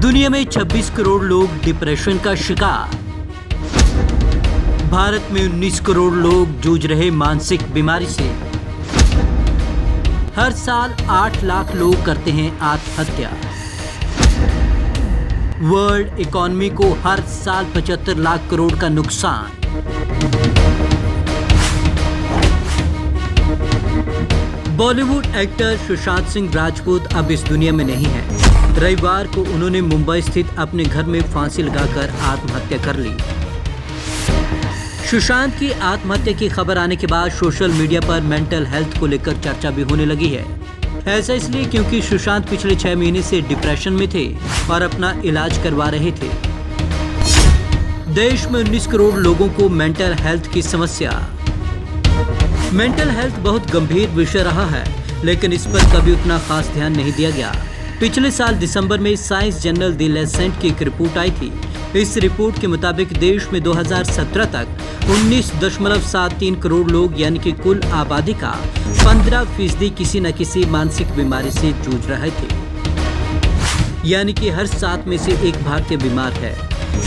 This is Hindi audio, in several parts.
दुनिया में 26 करोड़ लोग डिप्रेशन का शिकार। भारत में 19 करोड़ लोग जूझ रहे मानसिक बीमारी से। हर साल 8 लाख लोग करते हैं आत्महत्या। वर्ल्ड इकोनॉमी को हर साल 75 लाख करोड़ का नुकसान। बॉलीवुड एक्टर सुशांत सिंह राजपूत अब इस दुनिया में नहीं है। रविवार को उन्होंने मुंबई स्थित अपने घर में फांसी लगाकर आत्महत्या कर ली। सुशांत की आत्महत्या की खबर आने के बाद सोशल मीडिया पर मेंटल हेल्थ को लेकर चर्चा भी होने लगी है। ऐसा इसलिए क्योंकि सुशांत पिछले 6 महीने से डिप्रेशन में थे और अपना इलाज करवा रहे थे। देश में 19 करोड़ लोगों को मेंटल हेल्थ की समस्या। मेंटल हेल्थ बहुत गंभीर विषय रहा है, लेकिन इस पर कभी उतना खास ध्यान नहीं दिया गया। पिछले साल दिसंबर में साइंस जर्नल द लैंसेट की एक रिपोर्ट आई थी। इस रिपोर्ट के मुताबिक देश में 2017 तक 19.73 करोड़ लोग यानी कि कुल आबादी का 15% किसी न किसी मानसिक बीमारी से जूझ रहे थे। यानी कि हर 7 में से एक भारतीय बीमार है।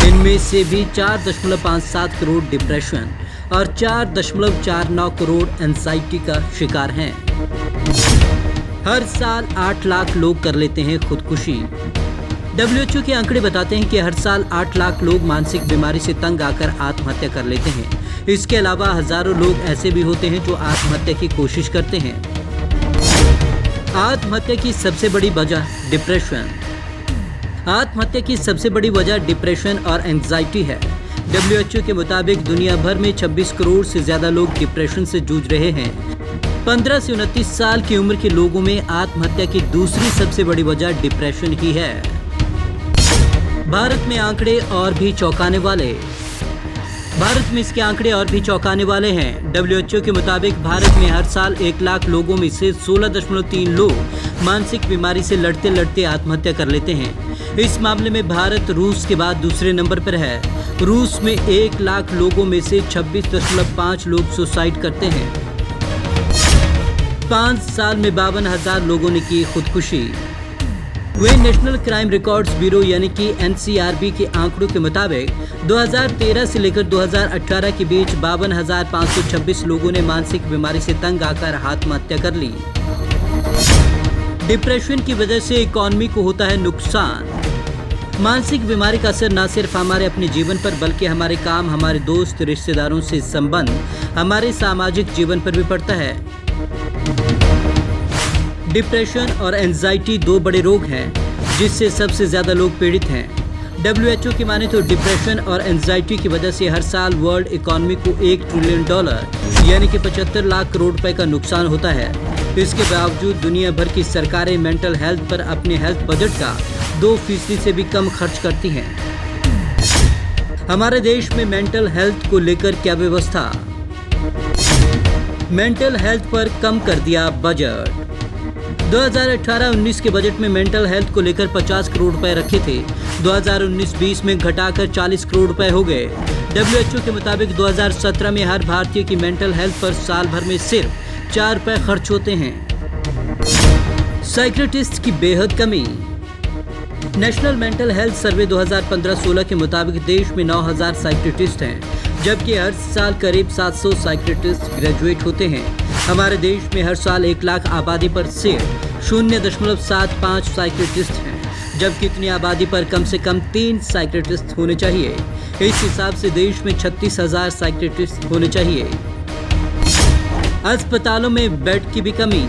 इनमें से भी 4.57 करोड़ डिप्रेशन और 4.49 करोड़ एंजाइटी का शिकार हैं। हर साल 8 लाख लोग कर लेते हैं खुदकुशी। WHO के आंकड़े बताते हैं कि हर साल 8 लाख लोग मानसिक बीमारी से तंग आकर आत्महत्या कर लेते हैं। इसके अलावा हजारों लोग ऐसे भी होते हैं जो आत्महत्या की कोशिश करते हैं। आत्महत्या की सबसे बड़ी वजह डिप्रेशन। आत्महत्या की सबसे बड़ी वजह डिप्रेशन और एंजाइटी है। WHO के मुताबिक दुनिया भर में 26 करोड़ से ज्यादा लोग डिप्रेशन से जूझ रहे हैं। 15 से 29 साल की उम्र के लोगों में आत्महत्या की दूसरी सबसे बड़ी वजह डिप्रेशन ही है। भारत में आंकड़े और भी चौंकाने वाले। भारत में इसके आंकड़े और भी चौंकाने वाले हैं। WHO के मुताबिक भारत में हर साल 1 लाख लोगों में से 16.3 लोग मानसिक बीमारी से लड़ते लड़ते आत्महत्या कर लेते हैं। इस मामले में भारत रूस के बाद दूसरे नंबर पर है। रूस में 1 लाख लोगों में से 26.5 लोग सुसाइड करते हैं। 5 साल में 52,000 लोगों ने की खुदकुशी। वहीं नेशनल क्राइम रिकॉर्ड्स ब्यूरो यानी कि NCRB के आंकड़ों के मुताबिक 2013 से लेकर 2018 के बीच 52,526 लोगों ने मानसिक बीमारी से तंग आकर आत्महत्या कर ली। डिप्रेशन की वजह से इकोनॉमी को होता है नुकसान। मानसिक बीमारी का असर न सिर्फ हमारे अपने जीवन पर बल्कि हमारे काम, हमारे दोस्त, रिश्तेदारों से संबंध, हमारे सामाजिक जीवन पर भी पड़ता है। डिप्रेशन और एंजाइटी 2 बड़े रोग हैं जिससे सबसे ज्यादा लोग पीड़ित हैं। WHO की माने तो डिप्रेशन और एंजाइटी की वजह से हर साल वर्ल्ड इकोनॉमी को $1 ट्रिलियन यानी कि 75 लाख करोड़ रुपए का नुकसान होता है। इसके बावजूद दुनिया भर की सरकारें मेंटल हेल्थ पर अपने हेल्थ बजट का 2% से भी कम खर्च करती हैं। हमारे देश में मेंटल हेल्थ को लेकर क्या व्यवस्था। मेंटल हेल्थ पर कम कर दिया बजट। 2018-19 के बजट में मेंटल हेल्थ को लेकर 50 करोड़ रुपए रखे थे। 2019-20 में घटाकर 40 करोड़ रुपए हो गए। WHO के मुताबिक 2017 में हर भारतीय की मेंटल हेल्थ पर साल भर में सिर्फ 4 रुपए खर्च होते हैं। साइकियाट्रिस्ट की बेहद कमी। नेशनल मेंटल हेल्थ सर्वे 2015-16 के मुताबिक देश में 9,000 साइकियाट्रिस्ट हैं, जबकि हर साल करीब 700 साइकियाट्रिस्ट ग्रेजुएट होते हैं। हमारे देश में हर साल 1 लाख आबादी पर सिर्फ 0.75 साइकियाट्रिस्ट हैं, जबकि इतनी आबादी पर कम से कम 3 साइकियाट्रिस्ट होने चाहिए। इस हिसाब से देश में 36,000 साइकियाट्रिस्ट होने चाहिए। अस्पतालों में बेड की भी कमी।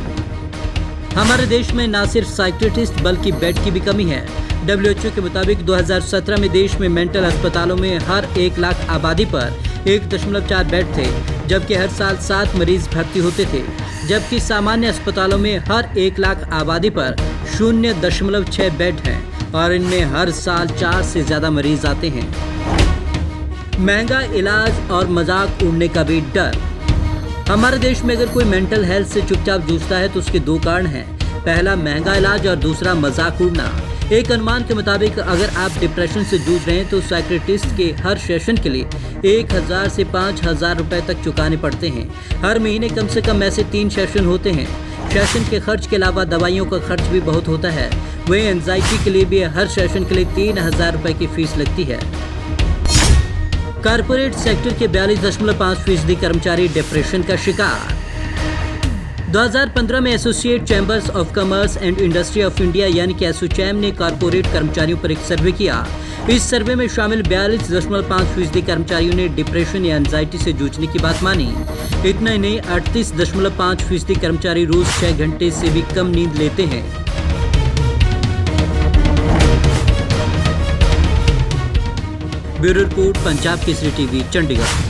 हमारे देश में न सिर्फ साइकियाट्रिस्ट बल्कि बेड की भी कमी है। WHO के मुताबिक 2017 में देश में मेंटल अस्पतालों में हर 1 लाख आबादी पर 1.4 बेड थे, जबकि हर साल 7 मरीज भर्ती होते थे। जबकि सामान्य अस्पतालों में हर 1 लाख आबादी पर 0.6 बेड हैं और इनमें हर साल 4 से ज्यादा मरीज आते हैं। महंगा इलाज और मजाक उड़ने का भी डर। हमारे देश में अगर कोई मेंटल हेल्थ से चुपचाप जूझता है तो उसके 2 कारण हैं। पहला महंगा इलाज और दूसरा मजाक उड़ना। एक अनुमान के मुताबिक अगर आप डिप्रेशन से जूझ रहे हैं तो साइकियाट्रिस्ट के हर सेशन के लिए 1,000 से 5,000 रुपए तक चुकाने पड़ते हैं। हर महीने कम से कम ऐसे 3 सेशन होते हैं। सेशन के खर्च के अलावा दवाइयों का खर्च भी बहुत होता है। वहीं एंजाइटी के लिए भी हर सेशन के लिए 3,000 रुपए की फीस लगती है। कारपोरेट सेक्टर के 42.5% कर्मचारी डिप्रेशन का शिकार। 2015 में associate chambers of commerce and industry of India यानी कि एसोचैम ने कारपोरेट कर्मचारियों पर एक सर्वे किया। इस सर्वे में शामिल 42.5% कर्मचारियों ने डिप्रेशन या एंजाइटी से जूझने की बात मानी। इतना ही नहीं, 38.5% कर्मचारी रोज 6 घंटे से भी कम नींद लेते हैं। Bureau report, Punjab Kesari TV, Chandigarh.